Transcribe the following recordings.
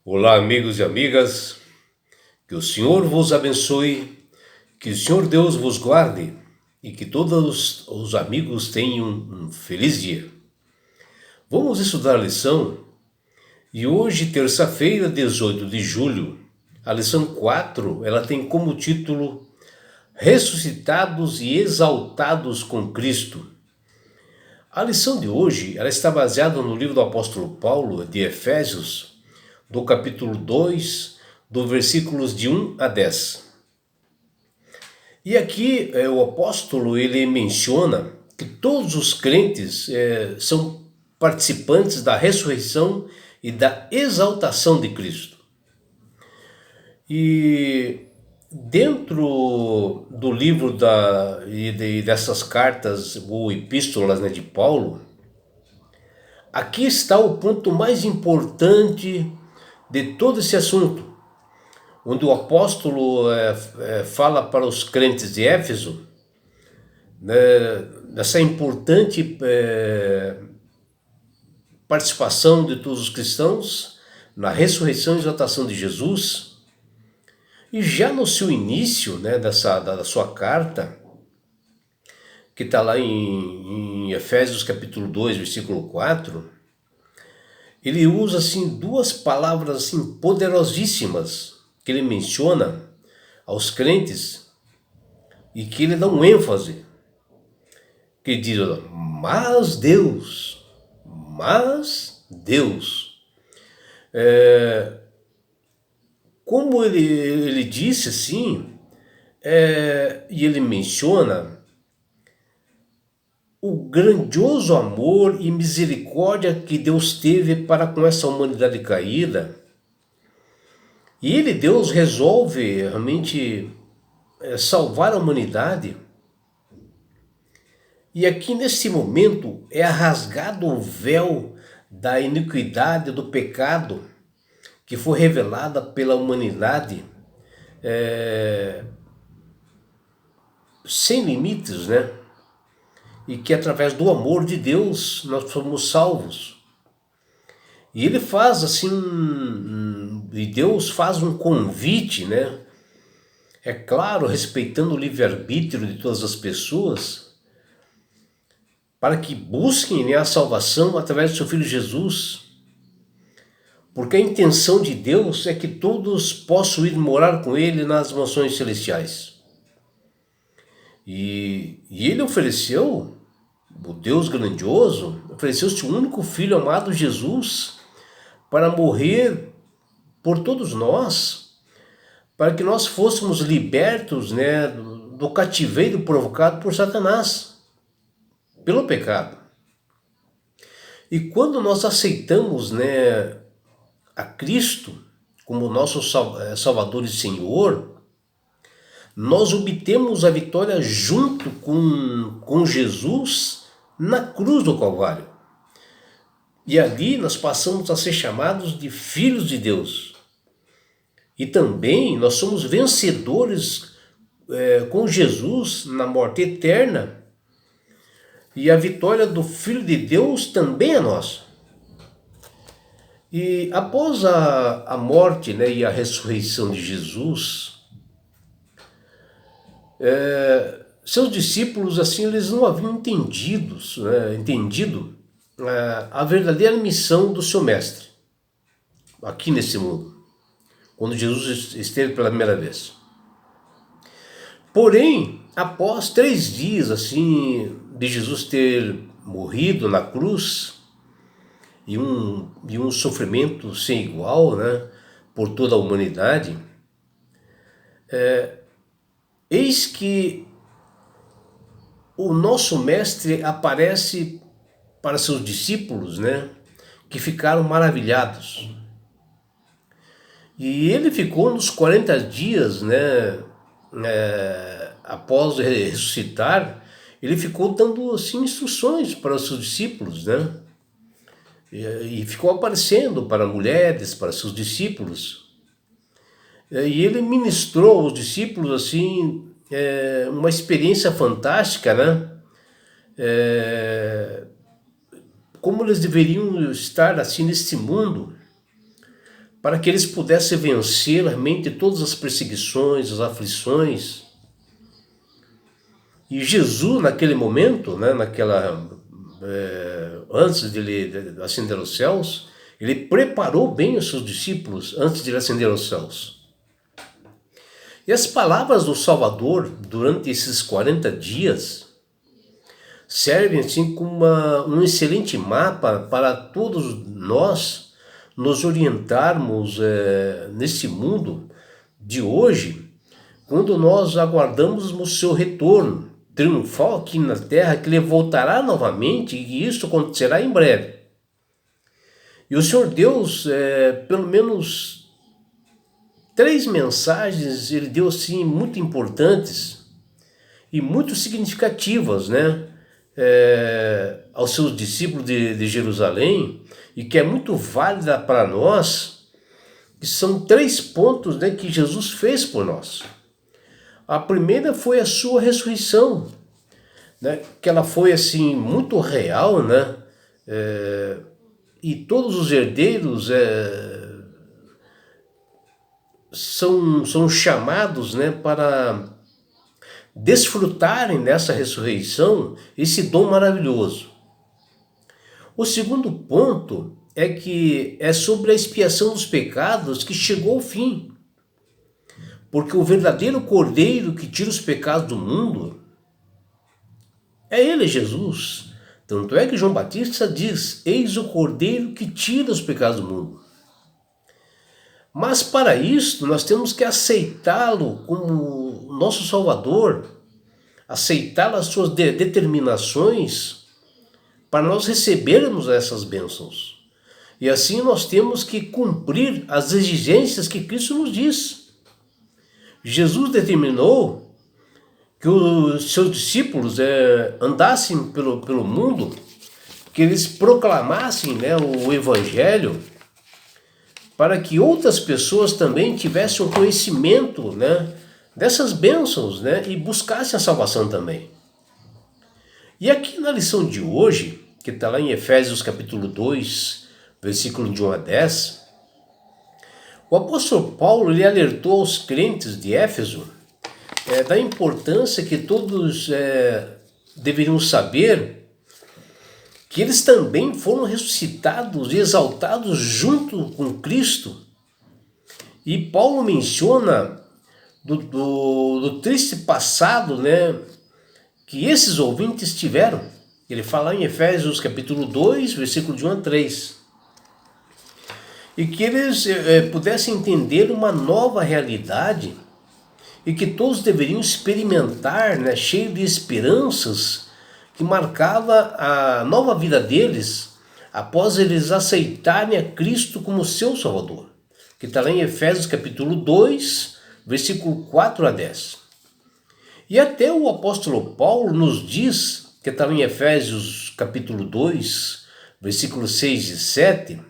Olá, amigos e amigas, que o Senhor vos abençoe, que o Senhor Deus vos guarde e que todos os amigos tenham um feliz dia. Vamos estudar a lição e hoje, terça-feira, 18 de julho, a lição 4, ela tem como título Ressuscitados e exaltados com Cristo. A lição de hoje, ela está baseada no livro do apóstolo Paulo de Efésios, do capítulo 2, do versículos de 1 a 10. E aqui o apóstolo ele menciona que todos os crentes são participantes da ressurreição e da exaltação de Cristo. E dentro do livro dessas cartas ou epístolas, né, de Paulo, aqui está o ponto mais importante de todo esse assunto, onde o apóstolo fala para os crentes de Éfeso, né, dessa importante participação de todos os cristãos na ressurreição e exaltação de Jesus. E já no seu início, né, da sua carta, que está lá em Efésios capítulo 2, versículo 4, ele usa assim duas palavras assim poderosíssimas que ele menciona aos crentes e que ele dá um ênfase, que ele diz: mas Deus. Como ele disse assim, e ele menciona o grandioso amor e misericórdia que Deus teve para com essa humanidade caída. E ele, Deus, resolve realmente salvar a humanidade. E aqui nesse momento é rasgado o véu da iniquidade, do pecado, que foi revelada pela humanidade sem limites, né? E que através do amor de Deus nós somos salvos. E ele faz assim, e Deus faz um convite, né? É claro, respeitando o livre-arbítrio de todas as pessoas, para que busquem, né, a salvação através do seu Filho Jesus. Porque a intenção de Deus é que todos possam ir morar com Ele nas mansões celestiais. E Ele ofereceu, o Deus grandioso, ofereceu seu único Filho amado Jesus para morrer por todos nós, para que nós fôssemos libertos, né, do cativeiro provocado por Satanás, pelo pecado. E quando nós aceitamos, né, a Cristo como nosso Salvador e Senhor, nós obtemos a vitória junto com Jesus na cruz do Calvário. E ali nós passamos a ser chamados de filhos de Deus. E também nós somos vencedores com Jesus na morte eterna. E a vitória do Filho de Deus também é nossa. E após a morte, né, e a ressurreição de Jesus, seus discípulos assim eles não haviam entendido a verdadeira missão do seu mestre aqui nesse mundo, quando Jesus esteve pela primeira vez. Porém, após 3 dias assim de Jesus ter morrido na cruz, e um sofrimento sem igual, né, por toda a humanidade, eis que o nosso mestre aparece para seus discípulos, né, que ficaram maravilhados. E ele ficou nos 40 dias, né, após ressuscitar, ele ficou dando assim instruções para os seus discípulos, né? E ficou aparecendo para mulheres, para seus discípulos. E ele ministrou aos discípulos assim uma experiência fantástica, né? Como eles deveriam estar assim neste mundo para que eles pudessem vencer realmente todas as perseguições, as aflições. E Jesus, naquele momento, né, antes de ele ascender aos céus, ele preparou bem os seus discípulos antes de ele ascender aos céus. E as palavras do Salvador, durante esses 40 dias, servem assim como um excelente mapa para todos nós nos orientarmos nesse mundo de hoje, quando nós aguardamos o seu retorno triunfal aqui na terra, que ele voltará novamente, e isso acontecerá em breve. E o Senhor Deus, pelo menos 3 mensagens, ele deu assim muito importantes e muito significativas, né? Aos seus discípulos de Jerusalém, e que é muito válida para nós, que são 3 pontos, né, que Jesus fez por nós. A primeira foi a sua ressurreição, né, que ela foi assim muito real, né, e todos os herdeiros são chamados, né, para desfrutarem dessa ressurreição, esse dom maravilhoso. O segundo ponto é que é sobre a expiação dos pecados que chegou ao fim. Porque o verdadeiro Cordeiro que tira os pecados do mundo é ele, Jesus. Tanto é que João Batista diz: eis o Cordeiro que tira os pecados do mundo. Mas para isso nós temos que aceitá-lo como nosso Salvador, aceitar as suas determinações para nós recebermos essas bênçãos. E assim nós temos que cumprir as exigências que Cristo nos diz. Jesus determinou que os seus discípulos andassem pelo mundo, que eles proclamassem, né, o Evangelho, para que outras pessoas também tivessem o conhecimento, né, dessas bênçãos, né, e buscassem a salvação também. E aqui na lição de hoje, que está lá em Efésios capítulo 2, versículo de 1 a 10, o apóstolo Paulo ele alertou aos crentes de Éfeso da importância que todos deveriam saber que eles também foram ressuscitados e exaltados junto com Cristo. E Paulo menciona do triste passado, né, que esses ouvintes tiveram. Ele fala em Efésios capítulo 2, versículo de 1 a 3. E que eles pudessem entender uma nova realidade e que todos deveriam experimentar, né, cheio de esperanças, que marcava a nova vida deles após eles aceitarem a Cristo como seu Salvador, que está lá em Efésios capítulo 2, versículo 4 a 10. E até o apóstolo Paulo nos diz, que está lá em Efésios capítulo 2, versículos 6 e 7,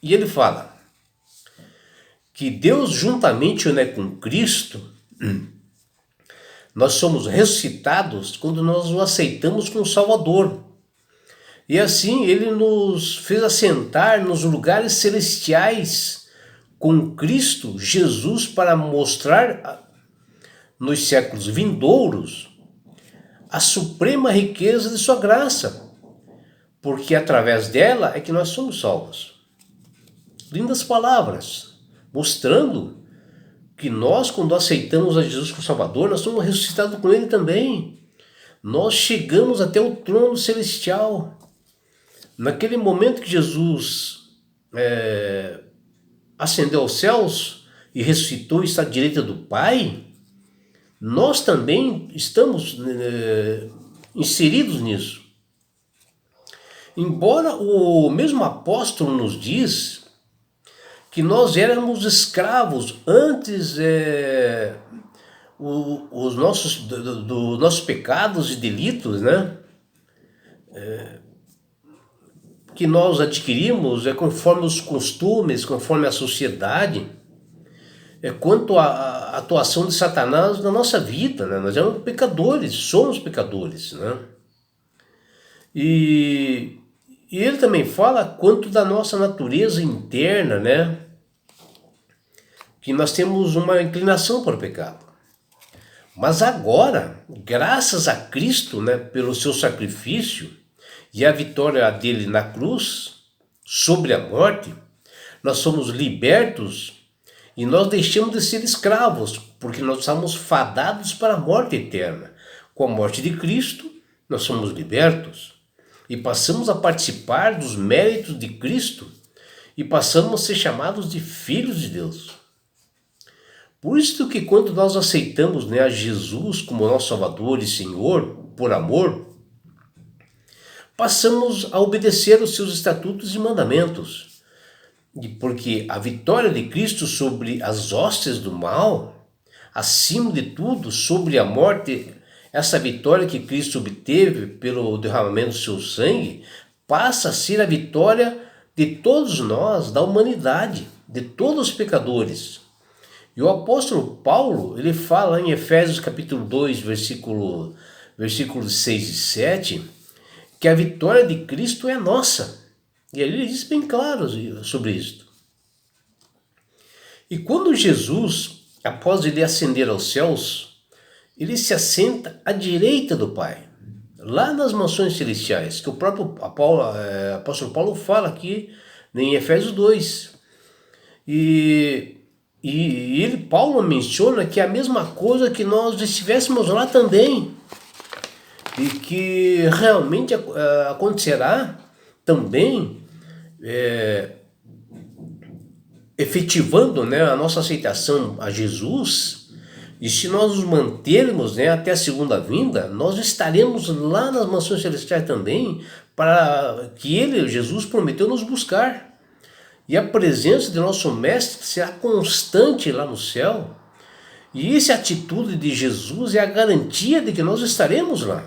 e ele fala que Deus juntamente, né, com Cristo, nós somos ressuscitados quando nós o aceitamos como Salvador. E assim ele nos fez assentar nos lugares celestiais com Cristo Jesus para mostrar nos séculos vindouros a suprema riqueza de sua graça, porque através dela é que nós somos salvos. Lindas palavras, mostrando que nós, quando aceitamos a Jesus como Salvador, nós somos ressuscitados com Ele também. Nós chegamos até o trono celestial. Naquele momento que Jesus ascendeu aos céus e ressuscitou e está à direita do Pai, nós também estamos inseridos nisso. Embora o mesmo apóstolo nos diz que nós éramos escravos antes os nossos pecados e delitos, né? Que nós adquirimos conforme os costumes, conforme a sociedade, quanto à atuação de Satanás na nossa vida, né? Nós éramos pecadores, somos pecadores, né? E ele também fala quanto da nossa natureza interna, né? que nós temos uma inclinação para o pecado. Mas agora, graças a Cristo, né, pelo seu sacrifício e a vitória dele na cruz sobre a morte, nós somos libertos e nós deixamos de ser escravos, porque nós estamos fadados para a morte eterna. Com a morte de Cristo, nós somos libertos e passamos a participar dos méritos de Cristo e passamos a ser chamados de filhos de Deus. Por isso que quando nós aceitamos, né, a Jesus como nosso Salvador e Senhor, por amor, passamos a obedecer os seus estatutos e mandamentos. Porque a vitória de Cristo sobre as hostes do mal, acima de tudo, sobre a morte, essa vitória que Cristo obteve pelo derramamento do seu sangue, passa a ser a vitória de todos nós, da humanidade, de todos os pecadores. E o apóstolo Paulo, ele fala em Efésios capítulo 2, versículos 6 e 7, que a vitória de Cristo é nossa. E ele diz bem claro sobre isso. E quando Jesus, após ele ascender aos céus, ele se assenta à direita do Pai, lá nas mansões celestiais, que o próprio apóstolo Paulo fala aqui em Efésios 2. E Paulo menciona que é a mesma coisa que nós estivéssemos lá também. E que realmente acontecerá também, efetivando, né, a nossa aceitação a Jesus. E se nós nos mantermos, né, até a segunda vinda, nós estaremos lá nas mansões celestiais também, para que ele, Jesus, prometeu nos buscar. E a presença de nosso Mestre será constante lá no céu. E essa atitude de Jesus é a garantia de que nós estaremos lá.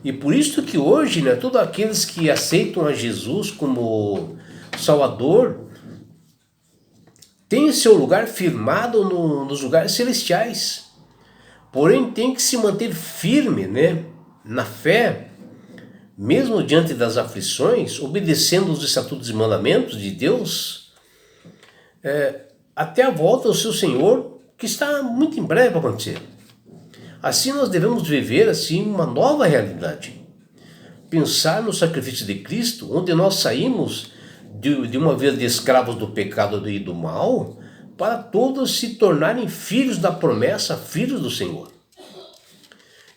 E por isso que hoje, né, todos aqueles que aceitam a Jesus como Salvador têm seu lugar firmado nos lugares celestiais. Porém, tem que se manter firme, né, na fé, mesmo diante das aflições, obedecendo os estatutos e mandamentos de Deus, até a volta do seu Senhor, que está muito em breve para acontecer. Assim nós devemos viver assim uma nova realidade. Pensar no sacrifício de Cristo, onde nós saímos de uma vida de escravos do pecado e do mal, para todos se tornarem filhos da promessa, filhos do Senhor.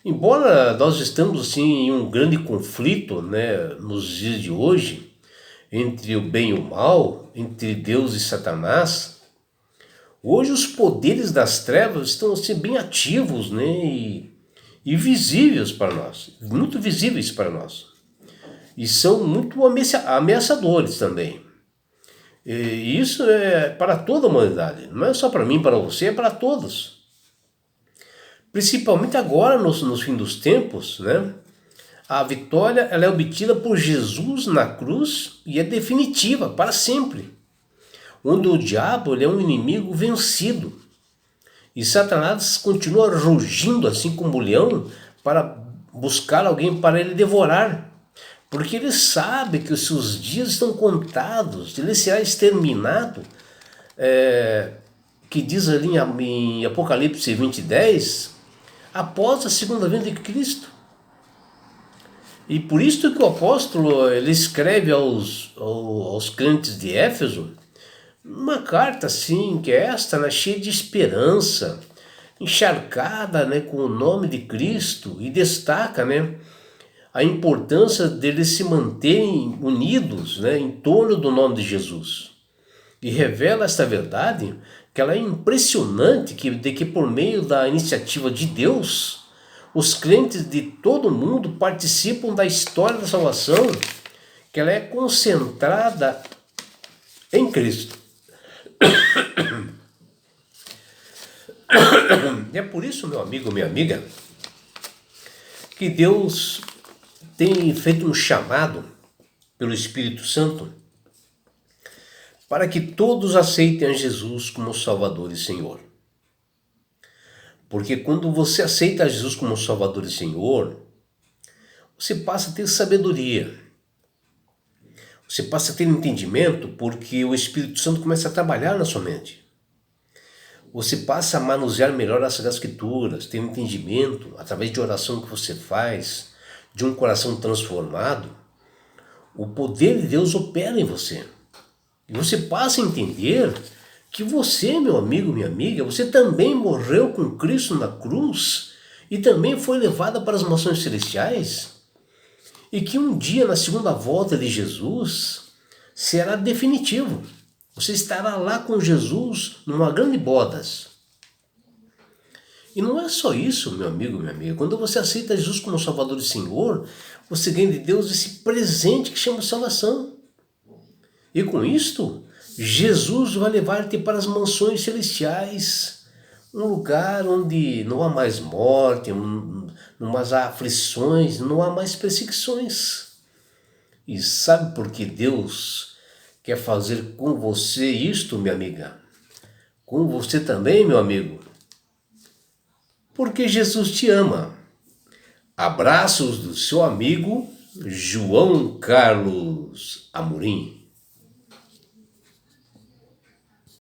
Embora nós estamos assim em um grande conflito, né, nos dias de hoje, entre o bem e o mal, entre Deus e Satanás, hoje os poderes das trevas estão assim, bem ativos, né, e visíveis para nós, muito visíveis para nós. E são muito ameaçadores também. E isso é para toda a humanidade, não é só para mim, para você, é para todos. Principalmente agora, nos fins dos tempos, né? A vitória ela é obtida por Jesus na cruz e é definitiva, para sempre. Onde o diabo ele é um inimigo vencido. E Satanás continua rugindo assim como um leão para buscar alguém para ele devorar. Porque ele sabe que os seus dias estão contados, ele será exterminado. Que diz ali em Apocalipse 20:10, após a segunda vinda de Cristo. E por isso que o apóstolo ele escreve aos crentes de Éfeso uma carta assim, que é esta, né, cheia de esperança, encharcada, né, com o nome de Cristo, e destaca, né, a importância deles se manterem unidos, né, em torno do nome de Jesus. E revela esta verdade, que ela é impressionante, de que por meio da iniciativa de Deus, os crentes de todo mundo participam da história da salvação, que ela é concentrada em Cristo. E é por isso, meu amigo, minha amiga, que Deus tem feito um chamado pelo Espírito Santo para que todos aceitem a Jesus como Salvador e Senhor. Porque quando você aceita a Jesus como Salvador e Senhor, você passa a ter sabedoria. Você passa a ter entendimento, porque o Espírito Santo começa a trabalhar na sua mente. você passa a manusear melhor as Sagradas Escrituras, tem um entendimento, através de oração que você faz, de um coração transformado, o poder de Deus opera em você. E você passa a entender que você, meu amigo, minha amiga, você também morreu com Cristo na cruz e também foi levado para as mansões celestiais. E que um dia, na segunda volta de Jesus, será definitivo. Você estará lá com Jesus numa grande bodas. E não é só isso, meu amigo, minha amiga. Quando você aceita Jesus como Salvador e Senhor, você ganha de Deus esse presente que chama salvação. E com isto, Jesus vai levar-te para as mansões celestiais, um lugar onde não há mais morte, não há mais aflições, não há mais perseguições. E sabe por que Deus quer fazer com você isto, minha amiga? Com você também, meu amigo? Porque Jesus te ama. Abraços do seu amigo João Carlos Amorim.